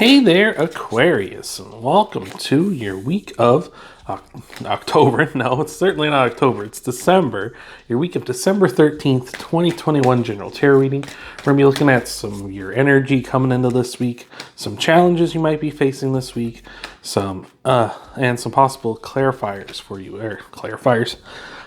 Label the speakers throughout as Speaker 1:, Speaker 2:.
Speaker 1: Hey there, Aquarius, and welcome to your week of October. No, it's certainly not October, it's December. Your week of December 13th, 2021 general tarot reading. We're going to be looking at some of your energy coming into this week, some challenges you might be facing this week, and some possible clarifiers for you, clarifiers.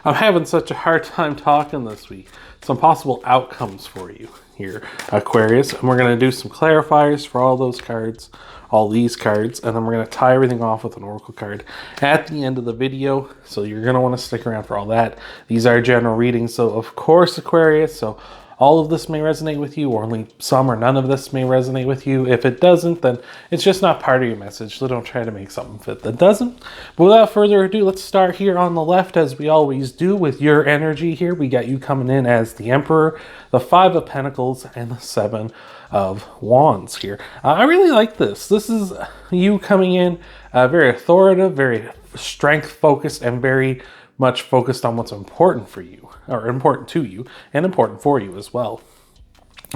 Speaker 1: I'm having such a hard time talking this week. Some possible outcomes for you here, Aquarius. And we're going to do some clarifiers for all those cards, all these cards, and then we're going to tie everything off with an oracle card at the end of the video. So you're going to want to stick around for all that. These are general readings, so of course, Aquarius, so all of this may resonate with you, or only some or none of this may resonate with you. If it doesn't, then it's just not part of your message, so don't try to make something fit that doesn't. But without further ado, let's start here on the left, as we always do, with your energy here. We got you coming in as the Emperor, the Five of Pentacles, and the Seven of Wands here. I really like this. This is you coming in very authoritative, very strength-focused, and very much focused on what's important for you, or important to you, and important for you as well.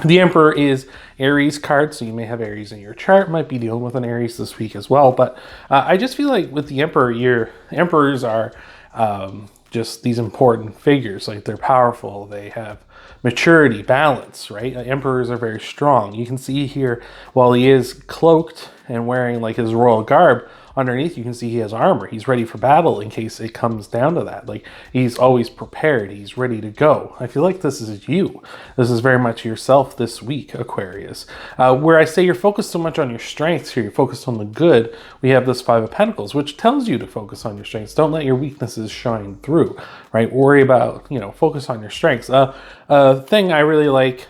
Speaker 1: The Emperor is Aries card, so you may have Aries in your chart, might be dealing with an Aries this week as well, but I just feel like with the Emperor, your Emperors are just these important figures. Like, they're powerful, they have maturity, balance, right? Emperors are very strong. You can see here, while he is cloaked and wearing like his royal garb, underneath you can see he has armor. He's ready for battle in case it comes down to that. Like, he's always prepared. He's ready to go. I feel like this is you. This is very much yourself this week, Aquarius. Where I say you're focused so much on your strengths here, you're focused on the good, we have this Five of Pentacles, which tells you to focus on your strengths. Don't let your weaknesses shine through, right? Worry about, focus on your strengths. Thing I really like,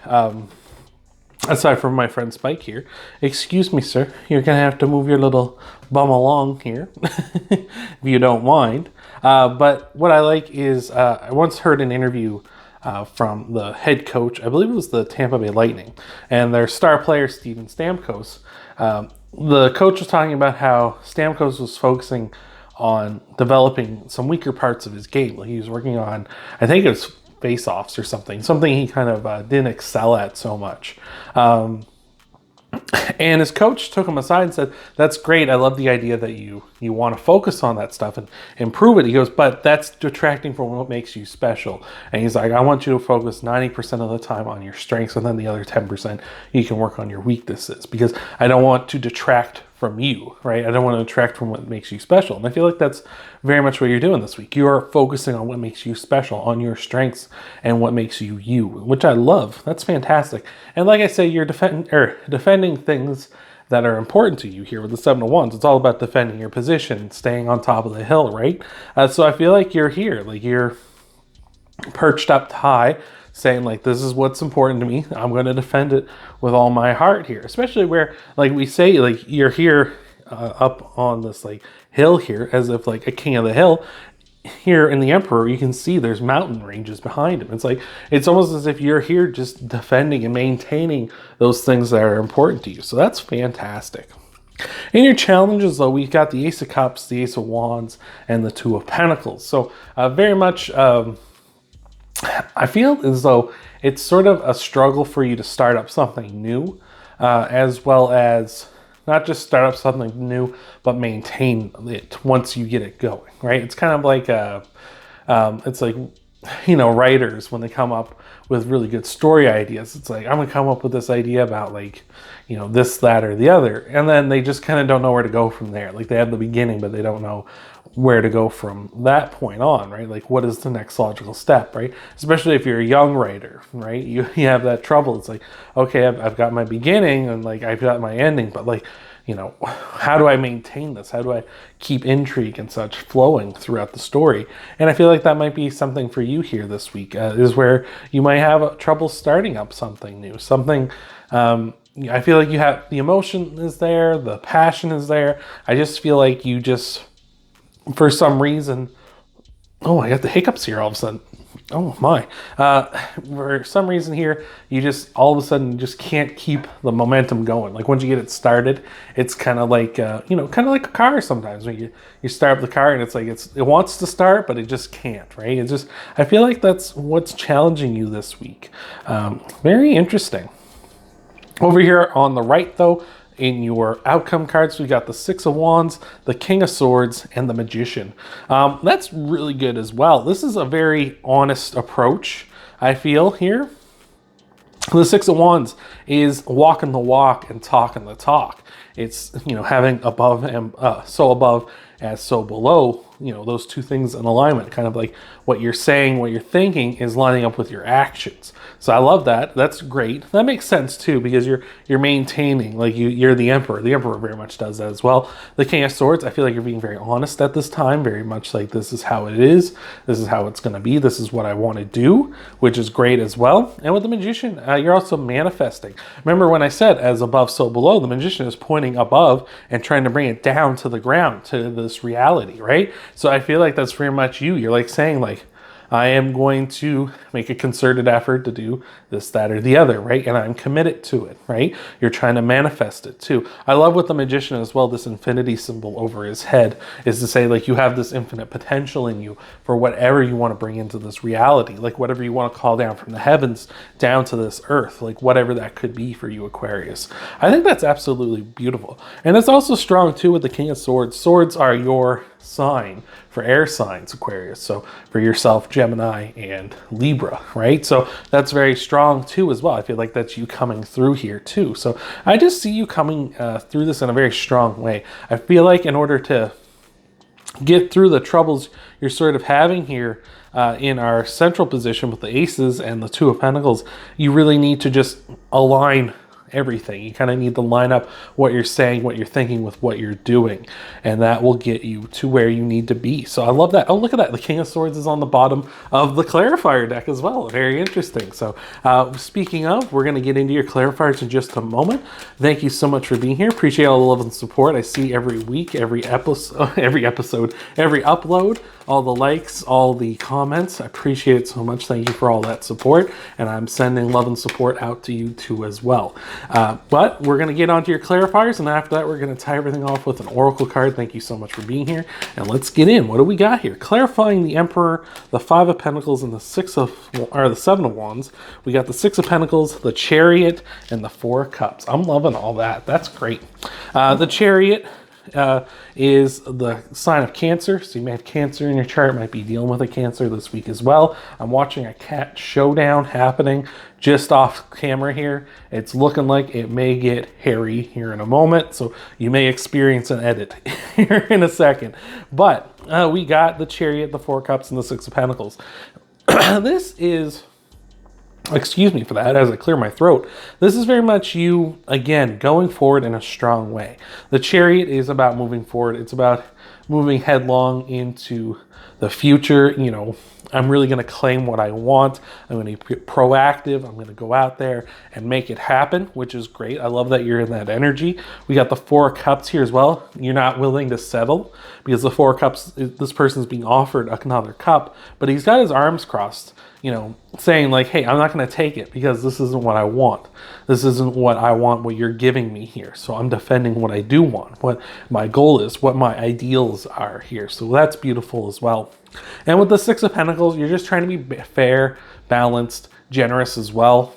Speaker 1: aside from my friend Spike here, excuse me, sir, you're gonna have to move your little bum along here, if you don't mind. But what I like is, I once heard an interview from the head coach, I believe it was the Tampa Bay Lightning, and their star player, Steven Stamkos. The coach was talking about how Stamkos was focusing on developing some weaker parts of his game. Like, he was working on, I think it was face-offs or something he kind of didn't excel at so much. And his coach took him aside and said, that's great, I love the idea that you want to focus on that stuff and improve it. He goes, but that's detracting from what makes you special. And he's like, I want you to focus 90% of the time on your strengths, and then the other 10% you can work on your weaknesses, because I don't want to detract from you, right? I don't want to detract from what makes you special. And I feel like that's very much what you're doing this week. You are focusing on what makes you special, on your strengths and what makes you you, which I love. That's fantastic. And like I say, you're defending things that are important to you here with the Seven of Wands. It's all about defending your position, staying on top of the hill, right? So I feel like you're here, like you're perched up high, saying like, this is what's important to me. I'm going to defend it with all my heart here, especially where, like we say, like you're here up on this like hill here, as if like a king of the hill. Here in the Emperor, you can see there's mountain ranges behind him. It's like, it's almost as if you're here just defending and maintaining those things that are important to you. So that's fantastic. In your challenges, though, we've got the Ace of Cups, the Ace of Wands, and the Two of Pentacles. So very much, I feel as though it's sort of a struggle for you to start up something new, as well as not just start up something new, but maintain it once you get it going, right? It's kind of like, it's like, writers, when they come up with really good story ideas, it's like, I'm gonna come up with this idea about like, this, that, or the other. And then they just kind of don't know where to go from there. Like, they have the beginning, but they don't know where to go from that point on, right? Like, what is the next logical step, right? Especially if you're a young writer, right? You have that trouble. It's like, okay, I've got my beginning and like I've got my ending, but like, how do I maintain this? How do I keep intrigue and such flowing throughout the story? And I feel like that might be something for you here this week, is where you might have trouble starting up something new, something, I feel like you have, the emotion is there, the passion is there. I just feel like you just, for some reason, oh, I got the hiccups here all of a sudden. Oh my. For some reason here, you just all of a sudden just can't keep the momentum going. Like, once you get it started, it's kind of like, kind of like a car sometimes. When you start up the car and it's like, it wants to start, but it just can't, right? It's just, I feel like that's what's challenging you this week. Very interesting. Over here on the right, though, in your outcome cards, we got the Six of Wands, the King of Swords, and the Magician. That's really good as well. This is a very honest approach, I feel, here. The Six of Wands is walking the walk and talking the talk. It's, you know, having above and so above as so below, you know, those two things in alignment, kind of like what you're saying, what you're thinking is lining up with your actions. So I love that. That's great. That makes sense too, because you're maintaining, like you're the Emperor. The Emperor very much does that as well. The King of Swords, I feel like you're being very honest at this time, very much like this is how it is. This is how it's going to be. This is what I want to do, which is great as well. And with the Magician, you're also manifesting. Remember when I said as above, so below, the Magician is pointing above and trying to bring it down to the ground, to this reality, right? So I feel like that's very much you. You're like saying like, I am going to make a concerted effort to do this, that, or the other, right? And I'm committed to it, right? You're trying to manifest it too. I love with the Magician as well, this infinity symbol over his head is to say like you have this infinite potential in you for whatever you want to bring into this reality, like whatever you want to call down from the heavens down to this earth, like whatever that could be for you, Aquarius. I think that's absolutely beautiful. And it's also strong too with the King of Swords. Swords are your sign for air signs, Aquarius. So for yourself, Gemini and Libra, right? So that's very strong too as well. I feel like that's you coming through here too. So I just see you coming through this in a very strong way. I feel like in order to get through the troubles you're sort of having here in our central position with the Aces and the Two of Pentacles, you really need to just align everything. You kind of need to line up what you're saying, what you're thinking with what you're doing, and that will get you to where you need to be. So I love that. Oh, look at that. The King of Swords is on the bottom of the clarifier deck as well. Very interesting. So speaking of, we're going to get into your clarifiers in just a moment. Thank you so much for being here. Appreciate all the love and support I see every week, every episode, every upload, all the likes, all the comments. I appreciate it so much. Thank you for all that support, and I'm sending love and support out to you too as well. But we're going to get onto your clarifiers, and after that we're going to tie everything off with an oracle card. Thank you so much for being here, and let's get in. What do we got here? Clarifying the Emperor, the Five of Pentacles, and the Seven of Wands. We got the Six of Pentacles, the Chariot, and the Four of Cups. I'm loving all that. That's great. The Chariot is the sign of Cancer. So you may have Cancer in your chart, might be dealing with a Cancer this week as well. I'm watching a cat showdown happening just off camera here. It's looking like it may get hairy here in a moment, so you may experience an edit here in a second. But we got the Chariot, the Four of Cups, and the Six of Pentacles. This is, excuse me for that as I clear my throat. This is very much you, again, going forward in a strong way. The Chariot is about moving forward. It's about moving headlong into the future. You know, I'm really going to claim what I want. I'm going to be proactive. I'm going to go out there and make it happen, which is great. I love that you're in that energy. We got the Four of Cups here as well. You're not willing to settle because the Four of Cups, this person's being offered another cup, but he's got his arms crossed, you know, saying like, hey, I'm not going to take it because this isn't what I want. This isn't what I want, what you're giving me here. So I'm defending what I do want, what my goal is, what my ideals are here. So that's beautiful as well. And with the Six of Pentacles, you're just trying to be fair, balanced, generous as well,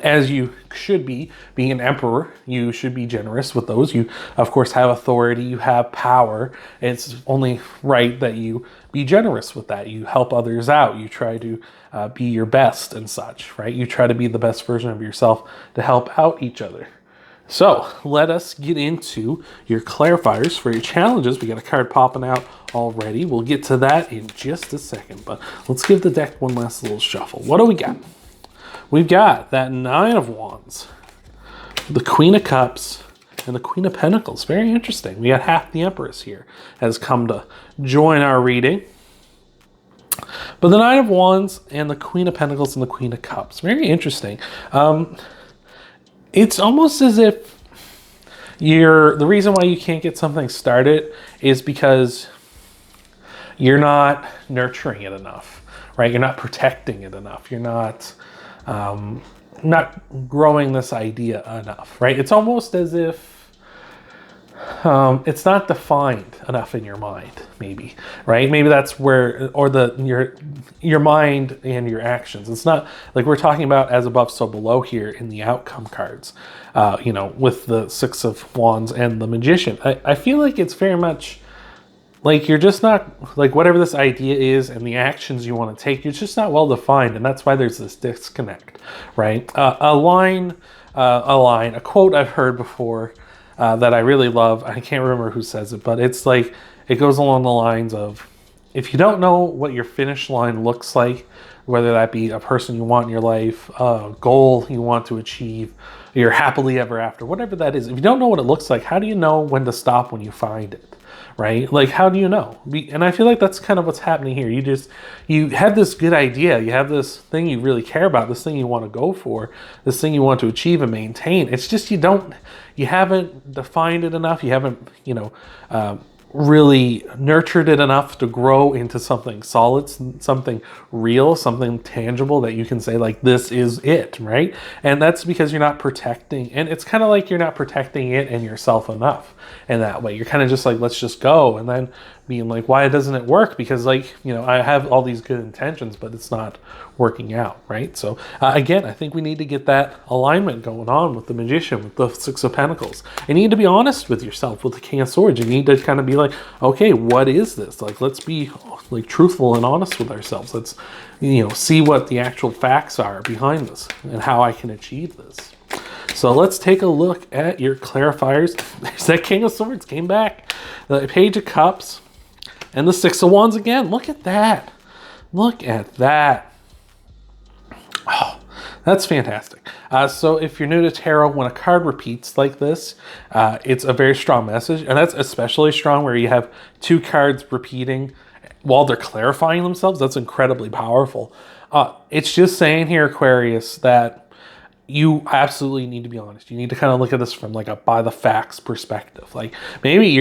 Speaker 1: as you should be. Being an emperor, you should be generous with those. You, of course, have authority, you have power. It's only right that you be generous with that. You help others out. You try to be your best and such, right? You try to be the best version of yourself to help out each other. So let us get into your clarifiers for your challenges. We got a card popping out already. We'll get to that in just a second, but let's give the deck one last little shuffle. What do we got? We've got that Nine of Wands, the Queen of Cups, and the Queen of Pentacles. Very interesting. We got half the Empress here has come to join our reading. But the Nine of Wands and the Queen of Pentacles and the Queen of Cups. Very interesting. It's almost as if the reason why you can't get something started is because you're not nurturing it enough, right? You're not protecting it enough. You're not growing this idea enough, right? It's almost as if it's not defined enough in your mind, maybe, right? Maybe that's where, or your mind and your actions. It's not like we're talking about as above, so below here in the outcome cards, you know, with the Six of Wands and the Magician. I feel like it's very much like you're just not, like whatever this idea is and the actions you want to take, you're just not well defined. And that's why there's this disconnect, right? A quote I've heard before that I really love. I can't remember who says it, but it's like, it goes along the lines of, if you don't know what your finish line looks like, whether that be a person you want in your life, a goal you want to achieve, your happily ever after, whatever that is, if you don't know what it looks like, how do you know when to stop when you find it? Right? Like, how do you know? And I feel like that's kind of what's happening here. You have this good idea. You have this thing you really care about, this thing you want to go for, this thing you want to achieve and maintain. It's just you haven't defined it enough. You haven't, really nurtured it enough to grow into something solid, something real, something tangible that you can say like, this is it, right? And that's because you're not protecting, and it's kind of like you're not protecting it and yourself enough in that way. You're kind of just like, let's just go, and then being like, why doesn't it work? Because like, I have all these good intentions, but it's not working out, right? So again, I think we need to get that alignment going on with the Magician, with the Six of Pentacles. You need to be honest with yourself with the King of Swords. You need to kind of be like, okay, what is this? Like, let's be like truthful and honest with ourselves. Let's, see what the actual facts are behind this and how I can achieve this. So let's take a look at your clarifiers. There's that King of Swords came back, the Page of Cups, and the Six of Wands again. Look at that. Look at that. Oh, that's fantastic. So if you're new to tarot, when a card repeats like this, it's a very strong message. And that's especially strong where you have two cards repeating while they're clarifying themselves. That's incredibly powerful. It's just saying here, Aquarius, that you absolutely need to be honest. You need to kind of look at this from like a by the facts perspective. Like maybe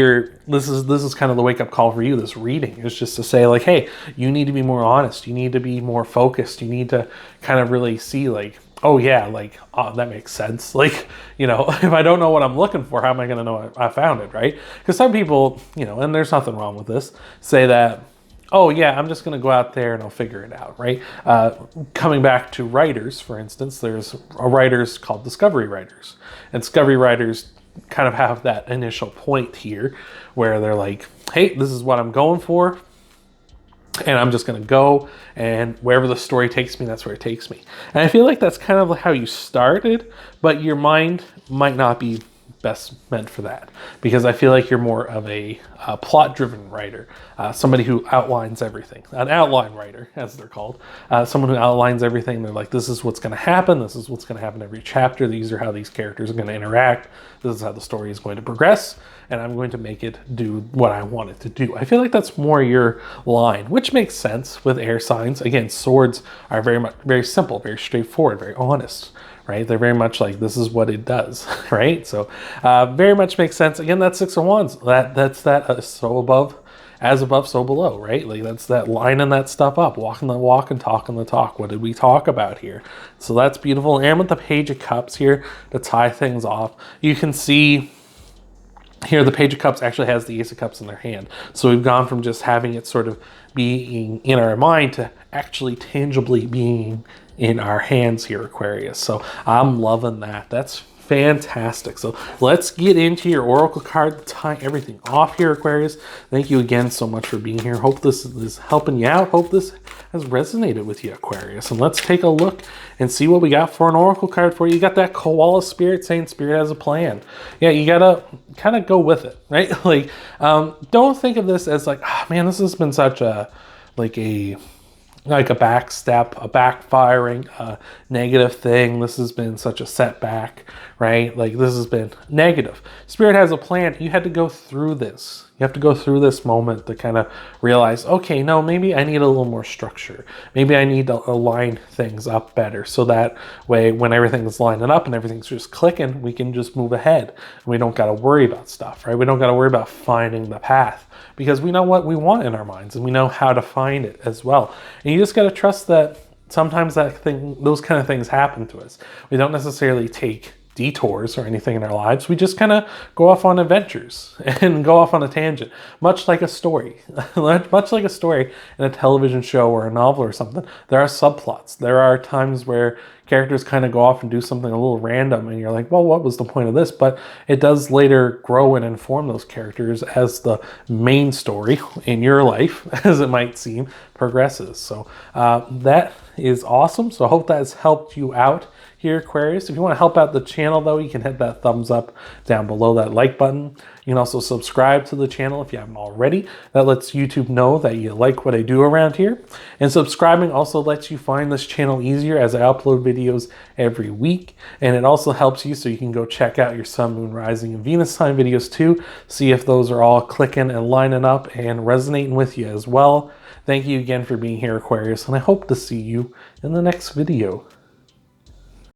Speaker 1: this is kind of the wake up call for you. This reading is just to say like, hey, you need to be more honest. You need to be more focused. You need to kind of really see like, oh yeah, like, oh, that makes sense. Like, if I don't know what I'm looking for, how am I going to know I found it, right? Because some people, and there's nothing wrong with this, say that, oh yeah, I'm just going to go out there and I'll figure it out, right? Coming back to writers, for instance, there's writers called discovery writers. And discovery writers kind of have that initial point here where they're like, hey, this is what I'm going for. And I'm just going to go, and wherever the story takes me, that's where it takes me. And I feel like that's kind of how you started, but your mind might not be best meant for that, because I feel like you're more of a plot-driven writer, somebody who outlines everything, an outline writer, as they're called, someone who outlines everything. They're like, this is what's going to happen. This is what's going to happen every chapter. These are how these characters are going to interact. This is how the story is going to progress, and I'm going to make it do what I want it to do. I feel like that's more your line, which makes sense with air signs. Again, swords are very simple, very straightforward, very honest, right? They're very much like, this is what it does, right? So very much makes sense. Again, that Six of Wands, that's that so above, as above, so below, right? Like that's that lining that stuff up, walking the walk and talking the talk. What did we talk about here? So that's beautiful. And with the Page of Cups here to tie things off, you can see here the Page of Cups actually has the Ace of Cups in their hand. So we've gone from just having it sort of being in our mind to actually tangibly being in our hands here, Aquarius. So I'm loving that. That's fantastic. So let's get into your oracle card, tie everything off here, Aquarius. Thank you again so much for being here. Hope this is helping you out. Hope this has resonated with you, Aquarius. And let's take a look and see what we got for an oracle card for you. You got that koala spirit saying Spirit has a plan. Yeah, you gotta kind of go with it, right? Like, don't think of this as like, oh, man, this has been such a backstep, a backfiring, a negative thing. This has been such a setback, right? Like this has been negative. Spirit has a plan. You had to go through this. You have to go through this moment to kind of realize, okay, no, maybe I need a little more structure. Maybe I need to align things up better. So that way, when everything's lining up and everything's just clicking, we can just move ahead. And we don't got to worry about stuff, right? We don't got to worry about finding the path, because we know what we want in our minds and we know how to find it as well. And you just got to trust that sometimes those kind of things happen to us. We don't necessarily take detours or anything in our lives. We just kind of go off on adventures and go off on a tangent, much like a story. Much like a story in a television show or a novel or something. There are subplots. There are times where characters kind of go off and do something a little random and you're like, well, what was the point of this? But it does later grow and inform those characters as the main story in your life, as it might seem, progresses. So that is awesome. So I hope that has helped you out here, Aquarius. If you want to help out the channel, though, you can hit that thumbs up down below, that like button. You can also subscribe to the channel if you haven't already. That lets YouTube know that you like what I do around here. And subscribing also lets you find this channel easier as I upload videos every week. And it also helps you so you can go check out your Sun, Moon, Rising, and Venus sign videos too. See if those are all clicking and lining up and resonating with you as well. Thank you again for being here, Aquarius, and I hope to see you in the next video.